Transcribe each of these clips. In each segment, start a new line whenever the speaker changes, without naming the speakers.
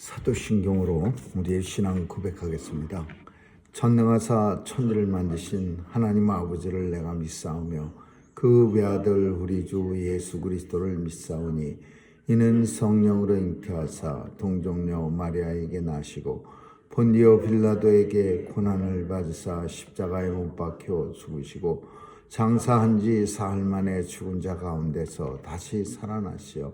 사도신경으로 우리의 신앙 고백하겠습니다. 전능하사 천지를 만드신 하나님 아버지를 내가 믿사오며 그 외아들 우리 주 예수 그리스도를 믿사오니 이는 성령으로 잉태하사 동정녀 마리아에게 나시고 본디오 빌라도에게 고난을 받으사 십자가에 못 박혀 죽으시고 장사한 지 사흘 만에 죽은 자 가운데서 다시 살아나시어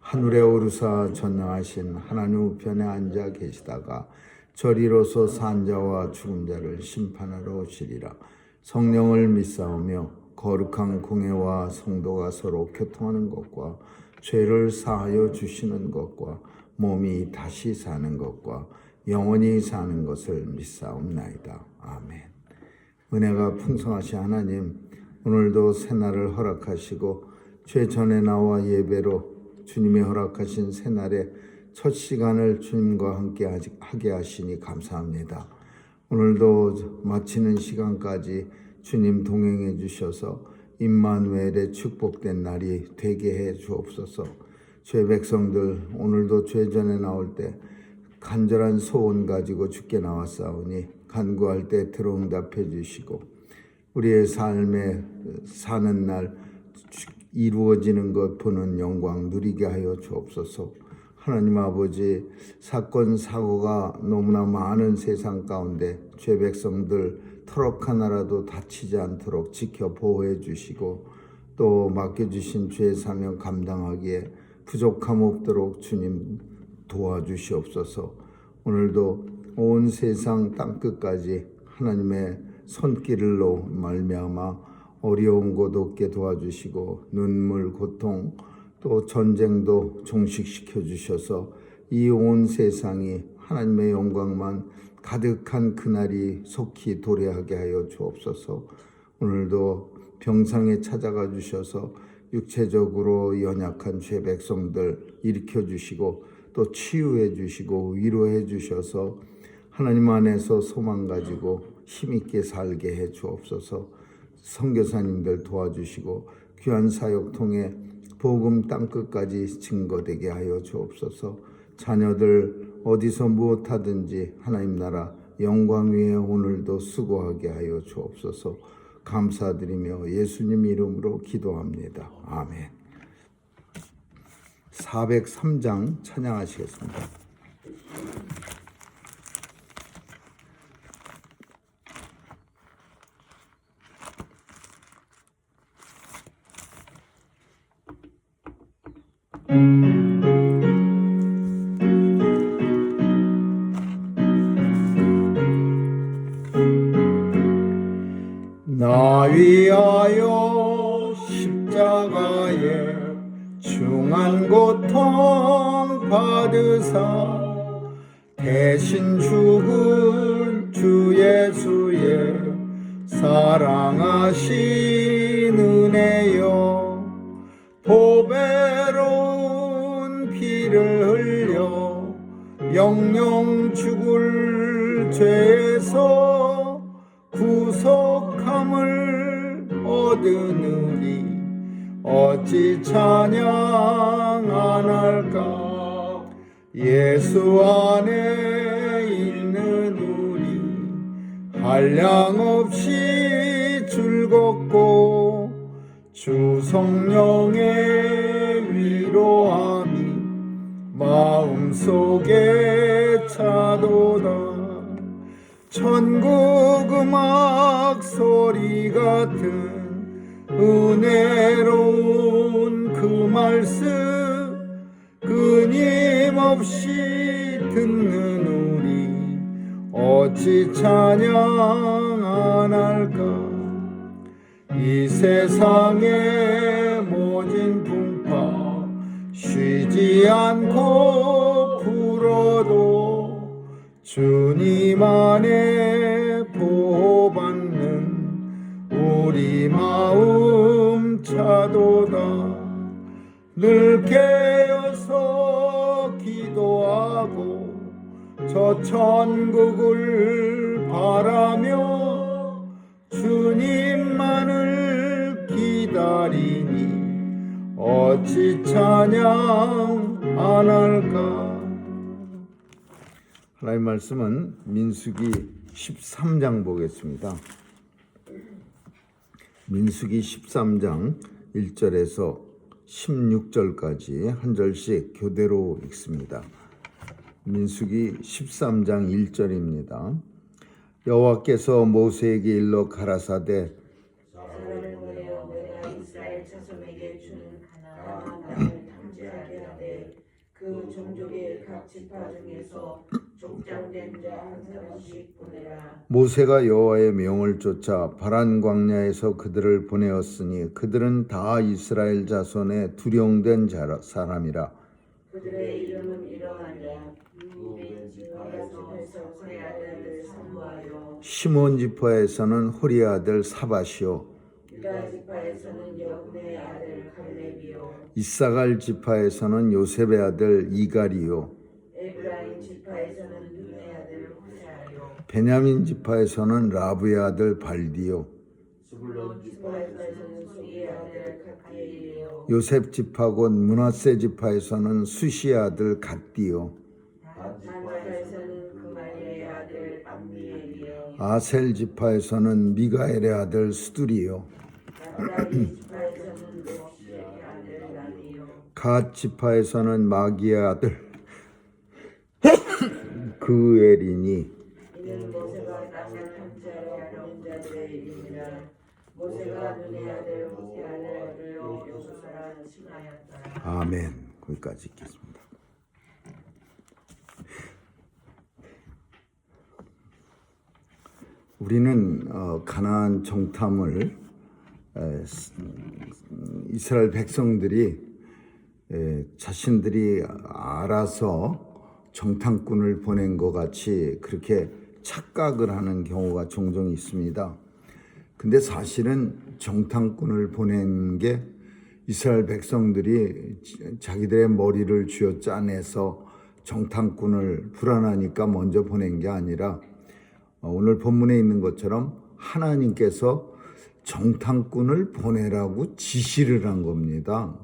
하늘에 오르사 전능하신 하나님 우편에 앉아 계시다가 저리로서 산 자와 죽은 자를 심판하러 오시리라. 성령을 믿사오며 거룩한 공회와 성도가 서로 교통하는 것과 죄를 사하여 주시는 것과 몸이 다시 사는 것과 영원히 사는 것을 믿사옵나이다. 아멘. 은혜가 풍성하신 하나님, 오늘도 새날을 허락하시고 죄 전에 나와 예배로 주님이 허락하신 새날의 첫 시간을 주님과 함께 하게 하시니 감사합니다. 오늘도 마치는 시간까지 주님 동행해 주셔서 임마누엘의 축복된 날이 되게 해 주옵소서. 죄 백성들 오늘도 죄 전에 나올 때 간절한 소원 가지고 주께 나왔사오니 간구할 때 들어응답해 주시고 우리의 삶에 사는 날 이루어지는 것 보는 영광 누리게 하여 주옵소서. 하나님 아버지, 사건 사고가 너무나 많은 세상 가운데 죄 백성들 터럭 하나라도 다치지 않도록 지켜 보호해 주시고 또 맡겨주신 죄 사명 감당하기에 부족함 없도록 주님 도와주시옵소서. 오늘도 온 세상 땅끝까지 하나님의 손길로 말미암아 어려운 곳 없게 도와주시고 눈물, 고통, 또 전쟁도 종식시켜 주셔서 이 온 세상이 하나님의 영광만 가득한 그날이 속히 도래하게 하여 주옵소서. 오늘도 병상에 찾아가 주셔서 육체적으로 연약한 죄 백성들 일으켜 주시고 또 치유해 주시고 위로해 주셔서 하나님 안에서 소망 가지고 힘있게 살게 해 주옵소서. 선교사님들 도와주시고 귀한 사역 통해 복음 땅끝까지 증거되게 하여 주옵소서. 자녀들 어디서 무엇하든지 하나님 나라 영광 위에 오늘도 수고하게 하여 주옵소서. 감사드리며 예수님 이름으로 기도합니다. 아멘. 403장 찬양하시겠습니다. 나 위하여 십자가에 중한 고통 받으사 대신 죽은 주 예수의 사랑하신 은혜여 보배로운 피를 흘려 영영 죽을 죄에서 구속함을 얻으느니 어찌 찬양 안 할까. 예수 안에 있는 우리 한량없이 즐겁고 주 성령의 위로함이 마음속에 차도다. 천국 음악 소리 같은 은혜로운 그 말씀 끊임없이 듣는 우리 어찌 찬양 안 할까. 이 세상의 모진 풍파 쉬지 않고 불어도 주님 안에 보호받는 우리 마음 차도다. 늘 깨어서 기도하고 저 천국을 바라며 주님만을 기다리니 어찌 찬양 안 할까. 하나님 말씀은 민수기 13장 보겠습니다. 민수기 13장 1절에서 16절까지 한 절씩 교대로 읽습니다. 민수기 13장 1절입니다. 여호와께서 모세에게 일러 가라사대
사람을 보내어 내가 이스라엘 자손에게 주는 가나안 땅을 탐지하게 하되 그 종족의 각 지파 중에서 족장된 자 한 사람씩 보내라.
모세가 여호와의 명을 쫓아 바란 광야에서 그들을 보내었으니 그들은 다 이스라엘 자손의 두령된 사람이라.
그들의 이름은 이러하니라. 루벤 지파에서 호세 아들 삼무하여,
시몬 지파에서는 호리 아들 사밧이요,
유다 지파에서는 여분의 아들 갈렙이요,
이사갈 지파에서는 요셉의 아들 이갈이요,
에브라임 지파에서는 눈의 아들 호세아요,
베냐민 지파에서는 라브의 아들 발디요,
스불론 지파에서는 수리의 아들 갓디엘이요,
요셉 지파 곧 므낫세 지파에서는 수시의 아들 갓디요,
단 지파에서는 그말리의 아들 암미엘이요,
아셀 지파에서는 미가엘의 아들 수두리요,
납달리 지파에서는 록시의 아들 나디요,
갓 지파에서는 마기의 아들 그엘이니,
이는 모세가 땅을 탐지하려 보낸 자들의 이름이라. 모세가 눈의 아들 호세아를 여호수아라 칭하였더라.
아멘. 거기까지 읽겠습니다. 우리는 가나안 정탐을 이스라엘 백성들이 자신들이 알아서 정탐꾼을 보낸 것 같이 그렇게 착각을 하는 경우가 종종 있습니다. 근데 사실은 정탐꾼을 보낸 게 이스라엘 백성들이 자기들의 머리를 쥐어 짜내서 정탐꾼을 불안하니까 먼저 보낸 게 아니라 오늘 본문에 있는 것처럼 하나님께서 정탐꾼을 보내라고 지시를 한 겁니다.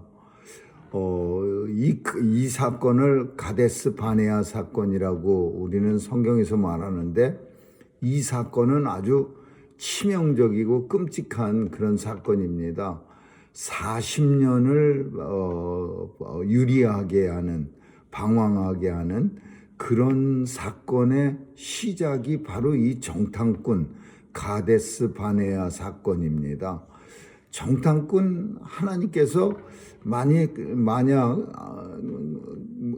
이 사건을 가데스 바네아 사건이라고 우리는 성경에서 말하는데, 이 사건은 아주 치명적이고 끔찍한 그런 사건입니다. 40년을 유리하게 하는, 방황하게 하는 그런 사건의 시작이 바로 이 정탐꾼 가데스 바네아 사건입니다. 정탐꾼 하나님께서 만약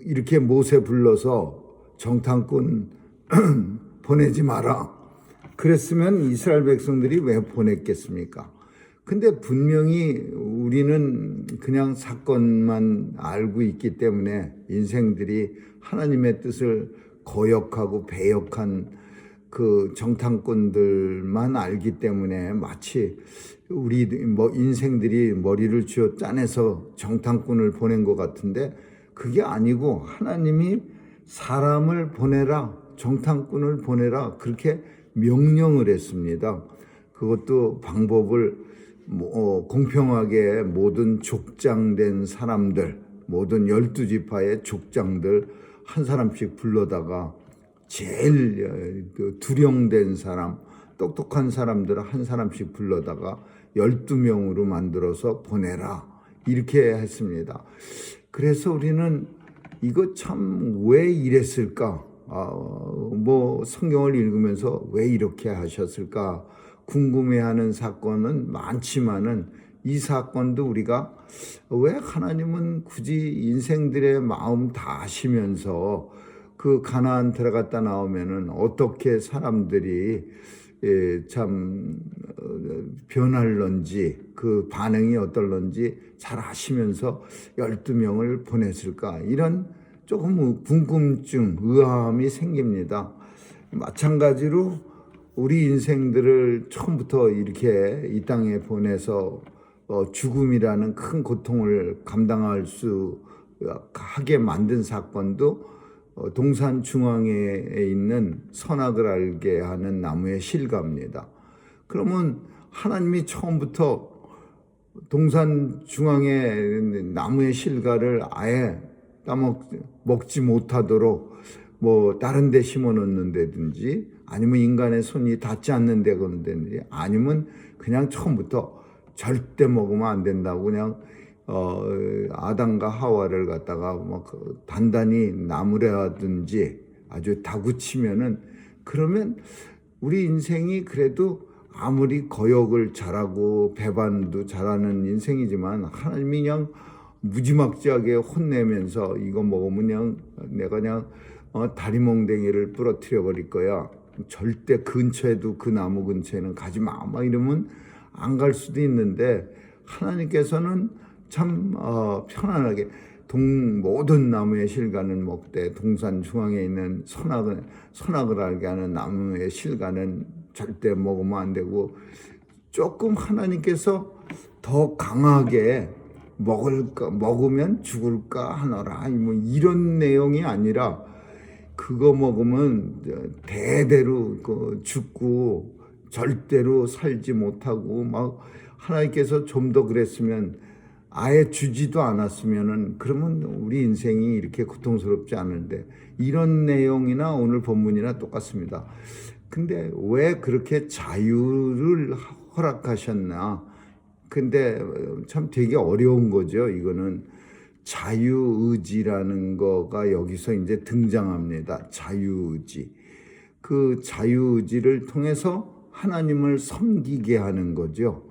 이렇게 모세 불러서 정탐꾼 보내지 마라 그랬으면 이스라엘 백성들이 왜 보냈겠습니까? 근데 분명히 우리는 그냥 사건만 알고 있기 때문에 인생들이 하나님의 뜻을 거역하고 배역한 그 정탐꾼들만 알기 때문에 마치 우리 인생들이 머리를 쥐어 짜내서 정탐꾼을 보낸 것 같은데, 그게 아니고 하나님이 사람을 보내라, 정탐꾼을 보내라 그렇게 명령을 했습니다. 그것도 방법을 공평하게 모든 족장된 사람들, 모든 12지파의 족장들 한 사람씩 불러다가 제일 두령된 사람, 똑똑한 사람들 한 사람씩 불러다가 12명으로 만들어서 보내라 이렇게 했습니다. 그래서 우리는 이거 참 왜 이랬을까? 성경을 읽으면서 왜 이렇게 하셨을까? 궁금해하는 사건은 많지만은 이 사건도 우리가 왜 하나님은 굳이 인생들의 마음 다 아시면서 그 가나안 들어갔다 나오면은 어떻게 사람들이 참 변할런지, 그 반응이 어떨런지 잘 아시면서 12명을 보냈을까? 이런 조금 궁금증, 의아함이 생깁니다. 마찬가지로 우리 인생들을 처음부터 이렇게 이 땅에 보내서 죽음이라는 큰 고통을 감당할 수 하게 만든 사건도 동산 중앙에 있는 선악을 알게 하는 나무의 실과입니다. 그러면 하나님이 처음부터 동산 중앙에 나무의 실과를 아예 따먹지 못하도록 뭐 다른 데 심어 놓는다든지 아니면 인간의 손이 닿지 않는 데 건다든지 아니면 그냥 처음부터 절대 먹으면 안 된다고 그냥 아담과 하와를 갖다가 막 단단히 나무라든지 아주 다구치면은 그러면 우리 인생이 그래도 아무리 거역을 잘하고 배반도 잘하는 인생이지만 하나님이 그냥 무지막지하게 혼내면서 이거 먹으면 그냥 내가 그냥 다리몽댕이를 부러뜨려 버릴 거야. 절대 근처에도 그 나무 근처에는 가지 마. 막 이러면 안 갈 수도 있는데 하나님께서는 참 편안하게 모든 나무의 실과는 먹되 동산 중앙에 있는 선악을 알게 하는 나무의 실과는 절대 먹으면 안 되고 조금 하나님께서 더 강하게 먹으면 죽을까 하노라 뭐 이런 내용이 아니라 그거 먹으면 대대로 죽고 절대로 살지 못하고 막 하나님께서 좀 더 그랬으면 아예 주지도 않았으면은 그러면 우리 인생이 이렇게 고통스럽지 않은데 이런 내용이나 오늘 본문이나 똑같습니다. 근데 왜 그렇게 자유를 허락하셨나? 근데 참 되게 어려운 거죠. 이거는 자유의지라는 거가 여기서 이제 등장합니다. 자유의지. 그 자유의지를 통해서 하나님을 섬기게 하는 거죠.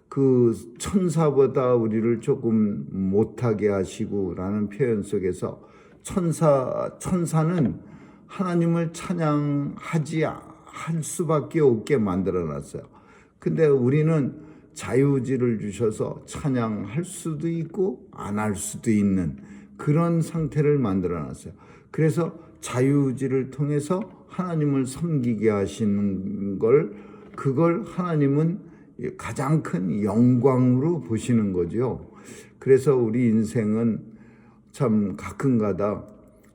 그 천사보다 우리를 조금 못하게 하시고라는 표현 속에서 천사는 하나님을 찬양하지 할 수밖에 없게 만들어 놨어요. 근데 우리는 자유의지를 주셔서 찬양할 수도 있고 안 할 수도 있는 그런 상태를 만들어 놨어요. 그래서 자유의지를 통해서 하나님을 섬기게 하시는 그걸 하나님은 가장 큰 영광으로 보시는 거죠. 그래서 우리 인생은 참 가끔가다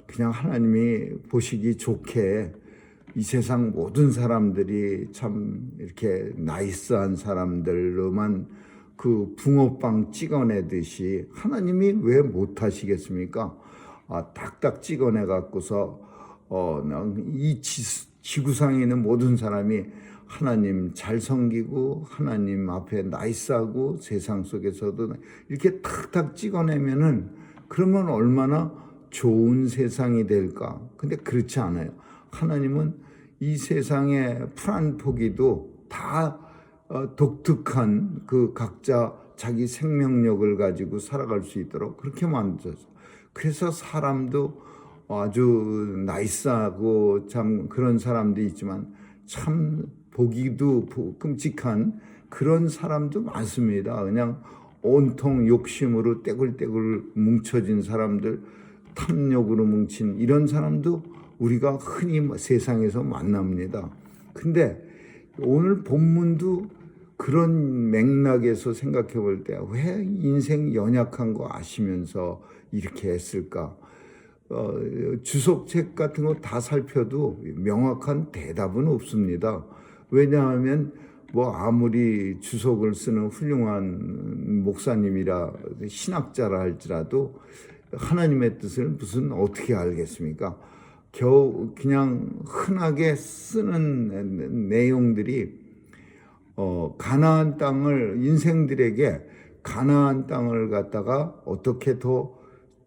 그냥 하나님이 보시기 좋게 이 세상 모든 사람들이 참 이렇게 나이스한 사람들로만 그 붕어빵 찍어내듯이 하나님이 왜 못하시겠습니까? 딱딱 찍어내 갖고서 이 지구상에 있는 모든 사람이 하나님 잘 섬기고 하나님 앞에 나이스하고 세상 속에서도 이렇게 탁탁 찍어내면은 그러면 얼마나 좋은 세상이 될까? 근데 그렇지 않아요. 하나님은 이 세상의 풀한 포기도 다 독특한 그 각자 자기 생명력을 가지고 살아갈 수 있도록 그렇게 만들어서 그래서 사람도 아주 나이스하고 참 그런 사람도 있지만 참 보기도 끔찍한 그런 사람도 많습니다. 그냥 온통 욕심으로 떼굴떼굴 뭉쳐진 사람들, 탐욕으로 뭉친 이런 사람도 우리가 흔히 세상에서 만납니다. 근데 오늘 본문도 그런 맥락에서 생각해 볼 때 왜 인생 연약한 거 아시면서 이렇게 했을까? 주석책 같은 거 다 살펴도 명확한 대답은 없습니다. 왜냐하면 뭐 아무리 주석을 쓰는 훌륭한 목사님이라 신학자라 할지라도 하나님의 뜻을 무슨 어떻게 알겠습니까? 겨우 그냥 흔하게 쓰는 내용들이 가나안 땅을 인생들에게 가나안 땅을 갖다가 어떻게 더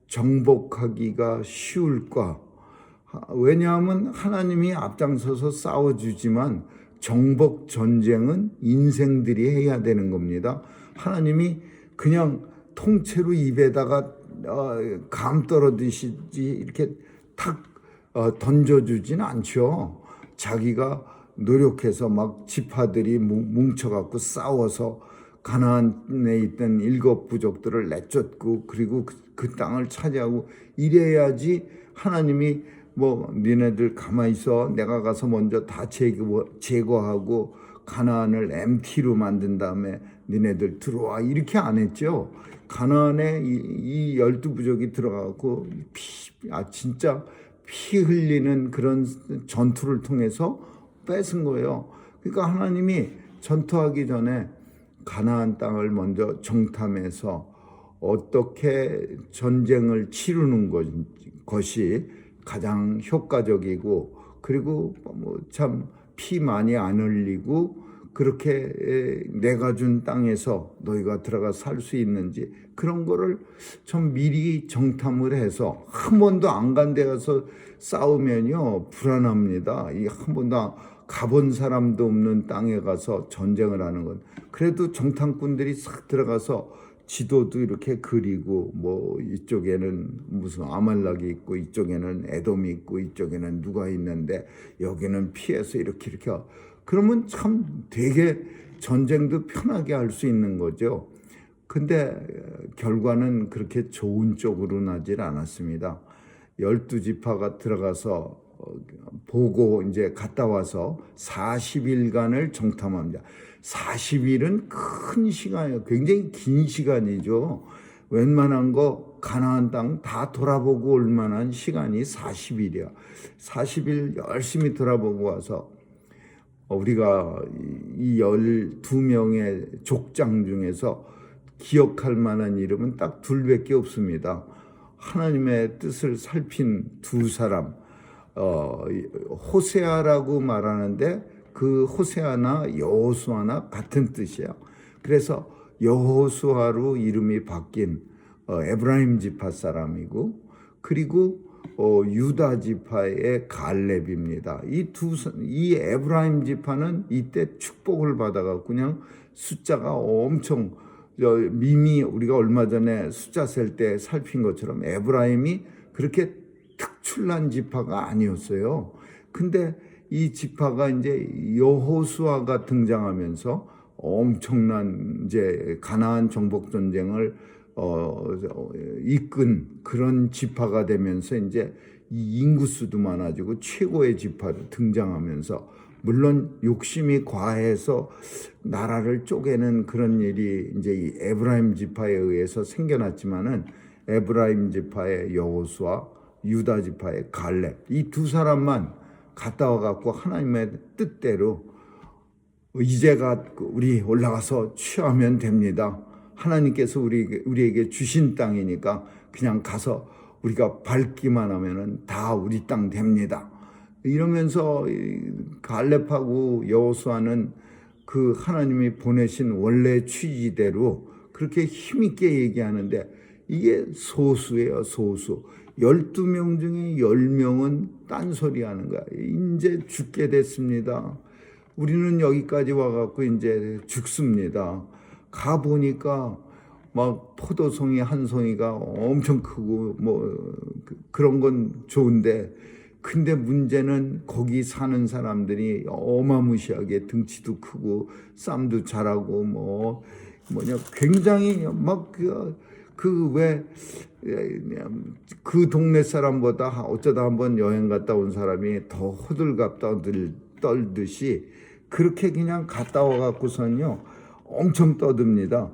정복하기가 쉬울까? 왜냐하면 하나님이 앞장서서 싸워주지만 정복 전쟁은 인생들이 해야 되는 겁니다. 하나님이 그냥 통째로 입에다가 감 떨어지시지 이렇게 탁 던져주지는 않죠. 자기가 노력해서 막 지파들이 뭉쳐갖고 싸워서 가나안에 있던 7 부족들을 내쫓고 그리고 그 땅을 차지하고 이래야지 하나님이 뭐 니네들 가만히 있어 내가 가서 먼저 다 제거하고 가나안을 MT로 만든 다음에 니네들 들어와 이렇게 안 했죠. 가나안에 이 12부족이 들어가고 진짜 피 흘리는 그런 전투를 통해서 뺏은 거예요. 그러니까 하나님이 전투하기 전에 가나안 땅을 먼저 정탐해서 어떻게 전쟁을 치르는 것이 가장 효과적이고 그리고 참 피 많이 안 흘리고 그렇게 내가 준 땅에서 너희가 들어가 살 수 있는지 그런 거를 좀 미리 정탐을 해서 한 번도 안 간 데 가서 싸우면요 불안합니다. 이 한 번도 가본 사람도 없는 땅에 가서 전쟁을 하는 건 그래도 정탐꾼들이 싹 들어가서 지도도 이렇게 그리고 뭐 이쪽에는 무슨 아말렉이 있고 이쪽에는 에돔이 있고 이쪽에는 누가 있는데 여기는 피해서 이렇게 그러면 참 되게 전쟁도 편하게 할 수 있는 거죠. 근데 결과는 그렇게 좋은 쪽으로 나질 않았습니다. 12지파가 들어가서 보고 이제 갔다 와서 40일간을 정탐합니다. 40일은 큰 시간이에요. 굉장히 긴 시간이죠. 웬만한 거 가나안 땅 다 돌아보고 올 만한 시간이 40일이야. 40일 열심히 돌아보고 와서 우리가 이 12명의 족장 중에서 기억할 만한 이름은 딱 둘밖에 없습니다. 하나님의 뜻을 살핀 두 사람, 호세아라고 말하는데 그 호세아나 여호수아나 같은 뜻이에요. 그래서 여호수아로 이름이 바뀐 에브라임 지파 사람이고 그리고 유다 지파의 갈렙입니다. 이 에브라임 지파는 이때 축복을 받아가 그냥 숫자가 엄청 미미 우리가 얼마 전에 숫자 셀 때 살핀 것처럼 에브라임이 그렇게 특출난 지파가 아니었어요. 근데 이 지파가 이제 여호수아가 등장하면서 엄청난 이제 가나안 정복 전쟁을 이끈 그런 지파가 되면서 이제 이 인구수도 많아지고 최고의 지파로 등장하면서 물론 욕심이 과해서 나라를 쪼개는 그런 일이 이제 이 에브라임 지파에 의해서 생겨났지만은 에브라임 지파의 여호수아, 유다 지파의 갈렙 이 두 사람만 갔다 와갖고 하나님의 뜻대로 이제가 우리 올라가서 취하면 됩니다. 하나님께서 우리에게 주신 땅이니까 그냥 가서 우리가 밟기만 하면은 다 우리 땅 됩니다. 이러면서 갈렙하고 여호수아는 그 하나님이 보내신 원래 취지대로 그렇게 힘있게 얘기하는데 이게 소수예요, 소수. 12명 중에 10명은 딴소리 하는 거야. 이제 죽게 됐습니다. 우리는 여기까지 와갖고 이제 죽습니다. 가보니까 막 포도송이 한 송이가 엄청 크고 뭐 그런 건 좋은데 근데 문제는 거기 사는 사람들이 어마무시하게 등치도 크고 쌈도 잘하고 굉장히 막 그 동네 사람보다 어쩌다 한번 여행 갔다 온 사람이 더 호들갑 떨듯이 그렇게 그냥 갔다 와갖고선요 엄청 떠듭니다.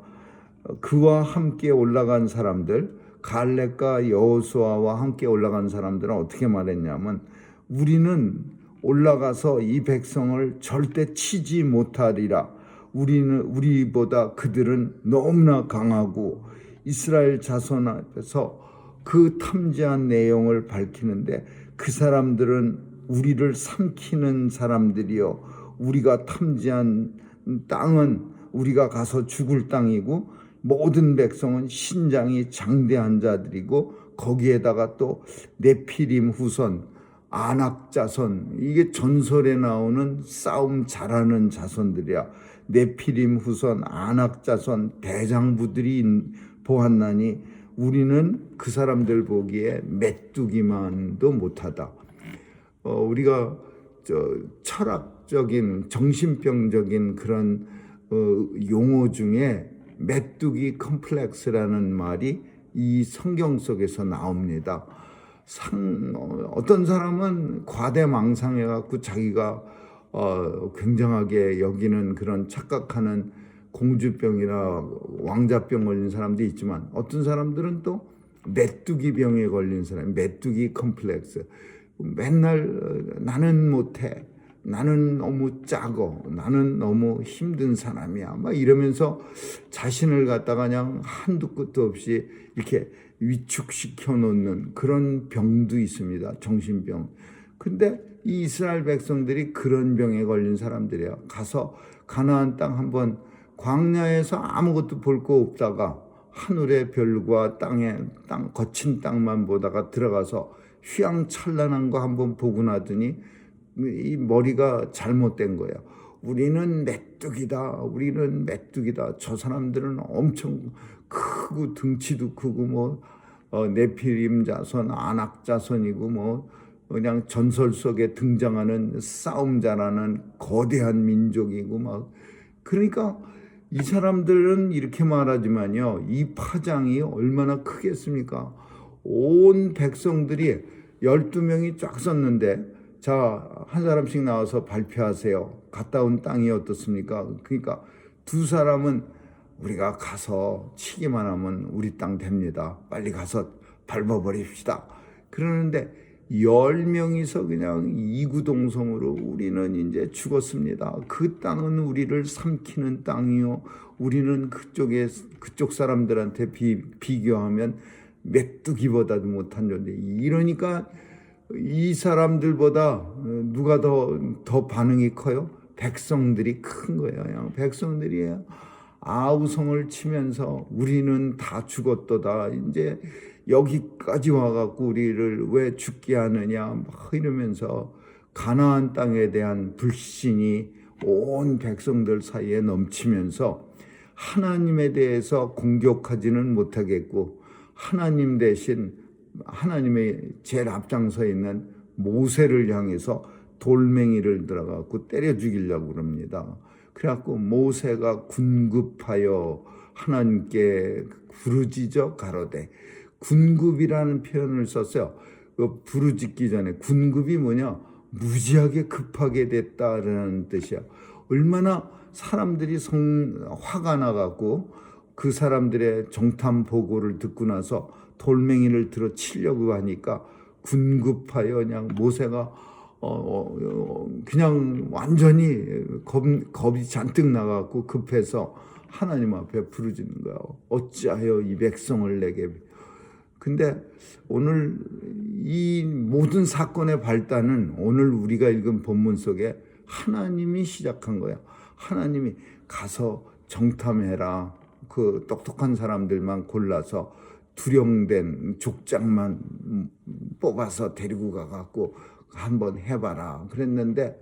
그와 함께 올라간 사람들 갈렙과 여호수아와 함께 올라간 사람들은 어떻게 말했냐면 우리는 올라가서 이 백성을 절대 치지 못하리라. 우리보다 그들은 너무나 강하고 이스라엘 자손 앞에서 그 탐지한 내용을 밝히는데 그 사람들은 우리를 삼키는 사람들이요. 우리가 탐지한 땅은 우리가 가서 죽을 땅이고 모든 백성은 신장이 장대한 자들이고 거기에다가 또 네피림 후손, 아낙 자손 이게 전설에 나오는 싸움 잘하는 자손들이야. 네피림 후손, 아낙 자손 대장부들이 보았나니 우리는 그 사람들 보기에 메뚜기만도 못하다. 우리가 철학적인 정신병적인 그런 용어 중에 메뚜기 컴플렉스라는 말이 이 성경 속에서 나옵니다. 어떤 사람은 과대망상해갖고 자기가 굉장하게 여기는 그런 착각하는 공주병이나 왕자병 걸린 사람도 있지만 어떤 사람들은 또 메뚜기병에 걸린 사람, 메뚜기 컴플렉스. 맨날 나는 못해. 나는 너무 작어. 나는 너무 힘든 사람이야. 막 이러면서 자신을 갖다가 그냥 한두 끝도 없이 이렇게 위축시켜 놓는 그런 병도 있습니다. 정신병. 근데 이 이스라엘 백성들이 그런 병에 걸린 사람들이야. 가서 가나안 땅 한번 광야에서 아무것도 볼 거 없다가 하늘의 별과 거친 땅만 보다가 들어가서 휘황찬란한 거 한번 보고 나더니 이 머리가 잘못된 거야. 우리는 메뚜기다. 저 사람들은 엄청 크고 등치도 크고 네피림 자손, 아낙 자손이고 그냥 전설 속에 등장하는 싸움자라는 거대한 민족이고 그러니까 이 사람들은 이렇게 말하지만요, 이 파장이 얼마나 크겠습니까? 온 백성들이 12명이 쫙 섰는데, 자, 한 사람씩 나와서 발표하세요. 갔다 온 땅이 어떻습니까? 그러니까 두 사람은 우리가 가서 치기만 하면 우리 땅 됩니다. 빨리 가서 밟아버립시다. 그러는데 10명이서 그냥 이구동성으로 우리는 이제 죽었습니다. 그 땅은 우리를 삼키는 땅이요. 우리는 그쪽 사람들한테 비교하면 메뚜기보다도 못한 존재. 이러니까 이 사람들보다 누가 더 반응이 커요? 백성들이 큰 거예요. 백성들이 아우성을 치면서 우리는 다 죽었도다. 이제 여기까지 와갖고 우리를 왜 죽게 하느냐 이러면서 가나안 땅에 대한 불신이 온 백성들 사이에 넘치면서 하나님에 대해서 공격하지는 못하겠고 하나님 대신 하나님의 제일 앞장서 있는 모세를 향해서 돌멩이를 들어가고 때려 죽이려고 그럽니다. 그래갖고 모세가 군급하여 하나님께 부르짖어 가로되, 군급이라는 표현을 썼어요. 부르짖기 전에 군급이 뭐냐? 무지하게 급하게 됐다라는 뜻이야. 얼마나 사람들이 화가 나갖고 그 사람들의 정탐 보고를 듣고 나서 돌멩이를 들어 치려고 하니까 군급하여 그냥 모세가 그냥 완전히 겁이 잔뜩 나갖고 급해서 하나님 앞에 부르짖는 거야. 어찌하여 이 백성을 내게. 근데 오늘 이 모든 사건의 발단은 오늘 우리가 읽은 본문 속에 하나님이 시작한 거야. 하나님이 가서 정탐해라. 그 똑똑한 사람들만 골라서 두령된 족장만 뽑아서 데리고 가갖고 한번 해봐라 그랬는데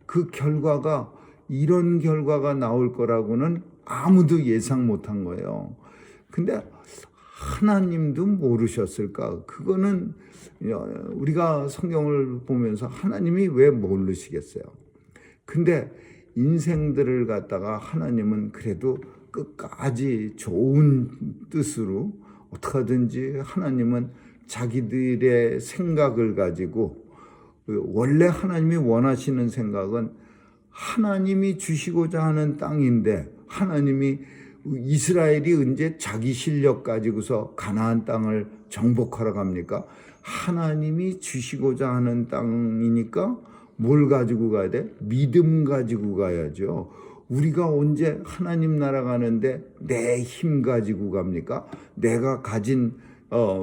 그 결과가 이런 결과가 나올 거라고는 아무도 예상 못한 거예요. 근데 하나님도 모르셨을까? 그거는 우리가 성경을 보면서 하나님이 왜 모르시겠어요? 근데 인생들을 갖다가 하나님은 그래도 끝까지 좋은 뜻으로 어떻게 하든지 하나님은 자기들의 생각을 가지고 원래 하나님이 원하시는 생각은 하나님이 주시고자 하는 땅인데 하나님이 이스라엘이 이제 자기 실력 가지고서 가나안 땅을 정복하러 갑니까? 하나님이 주시고자 하는 땅이니까 뭘 가지고 가야 돼? 믿음 가지고 가야죠. 우리가 언제 하나님 나라 가는데 내 힘 가지고 갑니까? 내가 가진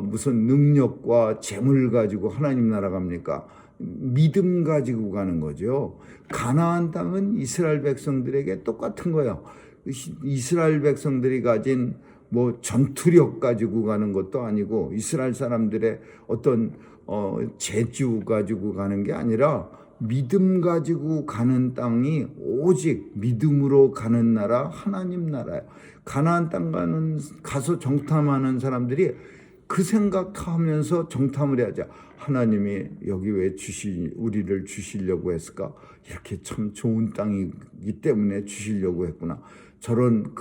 무슨 능력과 재물 가지고 하나님 나라 갑니까? 믿음 가지고 가는 거죠. 가나안 땅은 이스라엘 백성들에게 똑같은 거예요. 이스라엘 백성들이 가진 전투력 가지고 가는 것도 아니고 이스라엘 사람들의 어떤 재주 가지고 가는 게 아니라 믿음 가지고 가는 땅이 오직 믿음으로 가는 나라 하나님 나라예요. 가나안 땅 가서 정탐하는 사람들이 그 생각하면서 정탐을 해야죠. 하나님이 여기 왜 우리를 주시려고 했을까? 이렇게 참 좋은 땅이기 때문에 주시려고 했구나. 저런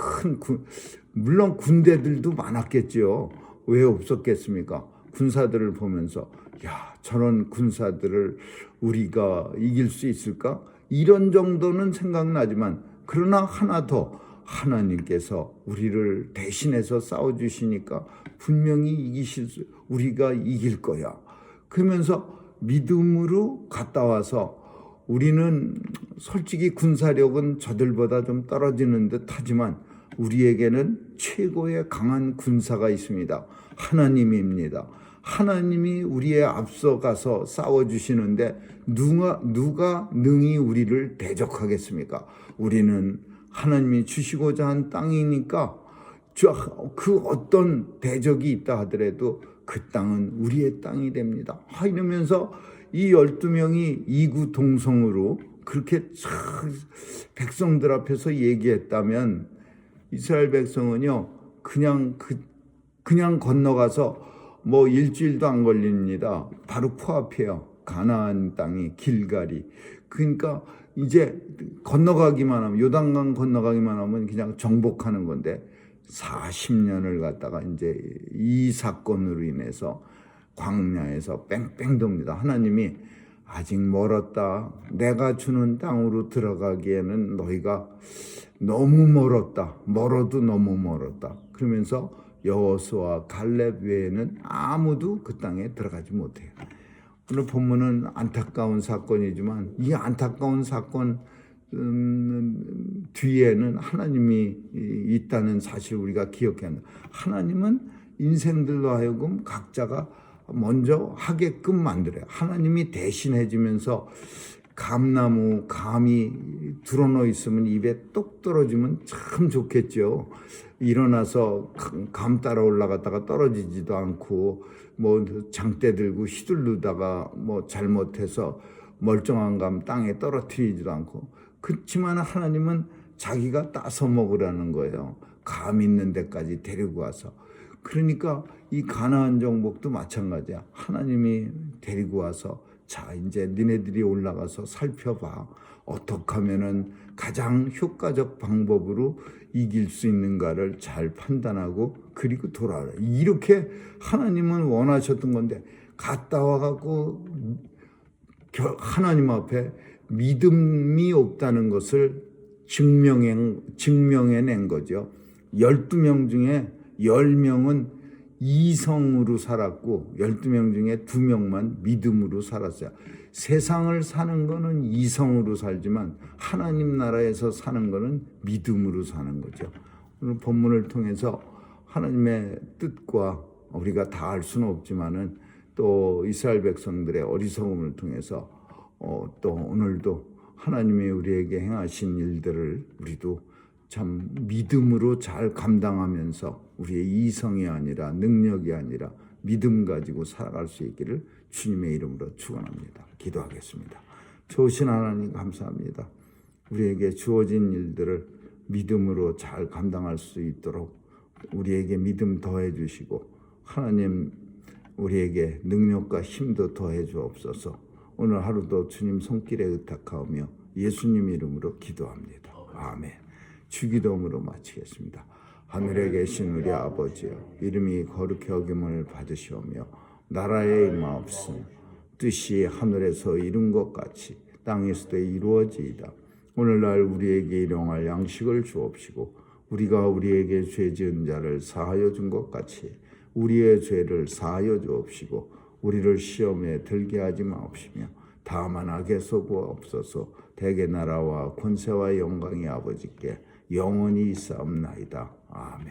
물론 군대들도 많았겠죠. 왜 없었겠습니까? 군사들을 보면서 저런 군사들을 우리가 이길 수 있을까? 이런 정도는 생각나지만 그러나 하나 더 하나님께서 우리를 대신해서 싸워주시니까 분명히 우리가 이길 거야. 그러면서 믿음으로 갔다 와서 우리는 솔직히 군사력은 저들보다 좀 떨어지는 듯 하지만 우리에게는 최고의 강한 군사가 있습니다. 하나님입니다. 하나님이 우리의 앞서가서 싸워주시는데 누가 능히 우리를 대적하겠습니까? 우리는 하나님이 주시고자 한 땅이니까 그 어떤 대적이 있다 하더라도 그 땅은 우리의 땅이 됩니다. 이러면서 이 12명이 이구동성으로 그렇게 백성들 앞에서 얘기했다면 이스라엘 백성은요 그냥 건너가서 뭐 일주일도 안 걸립니다. 바로 코앞이에요. 가나안 땅이 길갈이. 그러니까 이제 건너가기만 하면 요단강 건너가기만 하면 그냥 정복하는 건데 40년을 갖다가 이제 이 사건으로 인해서 광야에서 뺑뺑 돕니다. 하나님이 아직 멀었다. 내가 주는 땅으로 들어가기에는 너희가 너무 멀었다. 멀어도 너무 멀었다. 그러면서 여호수아 갈렙 외에는 아무도 그 땅에 들어가지 못해요. 오늘 본문은 안타까운 사건이지만 이 안타까운 사건 뒤에는 하나님이 있다는 사실 우리가 기억해야 한다. 하나님은 인생들로 하여금 각자가 먼저 하게끔 만들어요. 하나님이 대신해 주면서 감이 드러놓여 있으면 입에 똑 떨어지면 참 좋겠죠. 일어나서 감 따라 올라갔다가 떨어지지도 않고 뭐 장대 들고 휘둘르다가 뭐 잘못해서 멀쩡한 감 땅에 떨어뜨리지도 않고. 그렇지만 하나님은 자기가 따서 먹으라는 거예요. 감 있는 데까지 데리고 와서. 그러니까 이 가나안 정복도 마찬가지야. 하나님이 데리고 와서 자 이제 니네들이 올라가서 살펴봐. 어떻게 하면은 가장 효과적 방법으로 이길 수 있는가를 잘 판단하고 그리고 돌아와라. 이렇게 하나님은 원하셨던 건데 갔다 와갖고 하나님 앞에 믿음이 없다는 것을 증명해낸 거죠. 12명 중에 10명은 이성으로 살았고 12명 중에 2명만 믿음으로 살았어요. 세상을 사는 거는 이성으로 살지만 하나님 나라에서 사는 거는 믿음으로 사는 거죠. 오늘 본문을 통해서 하나님의 뜻과 우리가 다 알 수는 없지만은 또 이스라엘 백성들의 어리석음을 통해서 또 오늘도 하나님이 우리에게 행하신 일들을 우리도 참 믿음으로 잘 감당하면서 우리의 이성이 아니라 능력이 아니라 믿음 가지고 살아갈 수 있기를 주님의 이름으로 축원합니다. 기도하겠습니다. 좋으신 하나님 감사합니다. 우리에게 주어진 일들을 믿음으로 잘 감당할 수 있도록 우리에게 믿음 더해 주시고 하나님 우리에게 능력과 힘도 더해 주옵소서. 오늘 하루도 주님 손길에 의탁하오며 예수님 이름으로 기도합니다. 아멘. 주기도문으로 마치겠습니다. 하늘에 계신 우리 아버지여, 이름이 거룩히 여김을 받으시오며 나라에 임하옵소서. 뜻이 하늘에서 이룬 것 같이 땅에서도 이루어지이다. 오늘날 우리에게 일용할 양식을 주옵시고 우리가 우리에게 죄 지은 자를 사하여 준 것 같이 우리의 죄를 사하여 주옵시고 우리를 시험에 들게 하지 마옵시며 다만 악에서 구하옵소서. 대개 나라와 권세와 영광이 아버지께 영원히 있사옵나이다. 아멘.